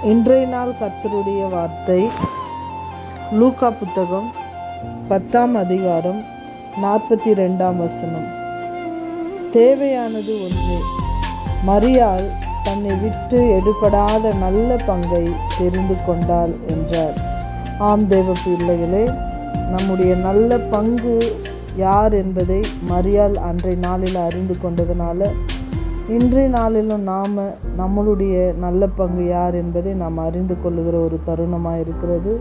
இன்றைய நாள் கர்த்தருடைய வார்த்தை லூக்கா புத்தகம் 10ஆம் அதிகாரம் 42ஆம் வசனம். தேவையானது ஒன்றே, மரியாள் தன்னை விட்டு எடுபடாத நல்ல பங்கை தெரிந்து கொண்டாள் என்றார். ஆம் தேவ பிள்ளைகளே, நம்முடைய நல்ல பங்கு யார் என்பதை மரியாள் அன்றைய நாளில் அறிந்து கொண்டதுனால இன்றைய நாளிலும் நாம் நம்மளுடைய நல்ல பங்கு யார் என்பதை நாம் அறிந்து கொள்ளுகிற ஒரு தருணமாக இருக்கிறது.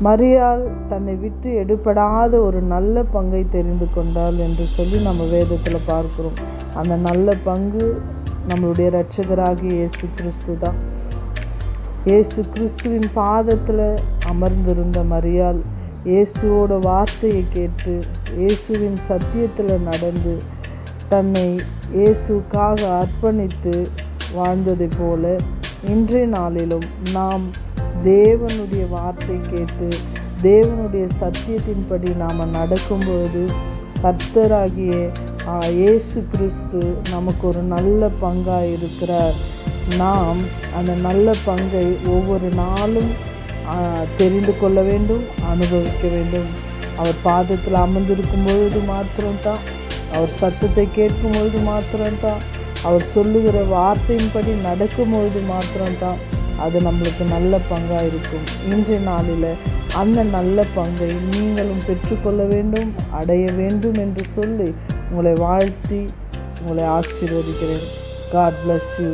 மரியாள் தன்னை விட்டு எடுபடாத ஒரு நல்ல பங்கை தெரிந்து கொண்டாள் என்று சொல்லி நம்ம வேதத்தில் பார்க்கிறோம். அந்த நல்ல பங்கு நம்மளுடைய இரட்சகராகிய இயேசு கிறிஸ்து தான். இயேசு கிறிஸ்துவின் பாதத்தில் அமர்ந்திருந்த மரியாள் இயேசுவோட வார்த்தையை கேட்டு இயேசுவின் சத்தியத்தில் நடந்து தன்னை இயேசுக்காக அர்ப்பணித்து வாழ்ந்ததை போல இன்றைய நாளிலும் நாம் தேவனுடைய வார்த்தை கேட்டு தேவனுடைய சத்தியத்தின்படி நாம் நடக்கும்பொழுது கர்த்தராகிய இயேசு கிறிஸ்து நமக்கு ஒரு நல்ல பங்காக இருக்கிறார். நாம் அந்த நல்ல பங்கை ஒவ்வொரு நாளும் தெரிந்து கொள்ள வேண்டும், அனுபவிக்க வேண்டும். அவர் பாதத்தில் அமர்ந்திருக்கும் பொழுது மாத்திரம்தான், அவர் சத்தத்தை கேட்கும் பொழுது மாத்திரம்தான், அவர் சொல்லுகிற வார்த்தையின்படி நடக்கும் பொழுது மாத்திரம்தான் அது நம்மளுக்கு நல்ல பங்காக இருக்கும். இன்றைய நாளில் அந்த நல்ல பங்கை நீங்களும் பெற்றுக்கொள்ள வேண்டும், அடைய வேண்டும் என்று சொல்லி உங்களை வாழ்த்தி உங்களை ஆசீர்வதிக்கிறேன். God bless you.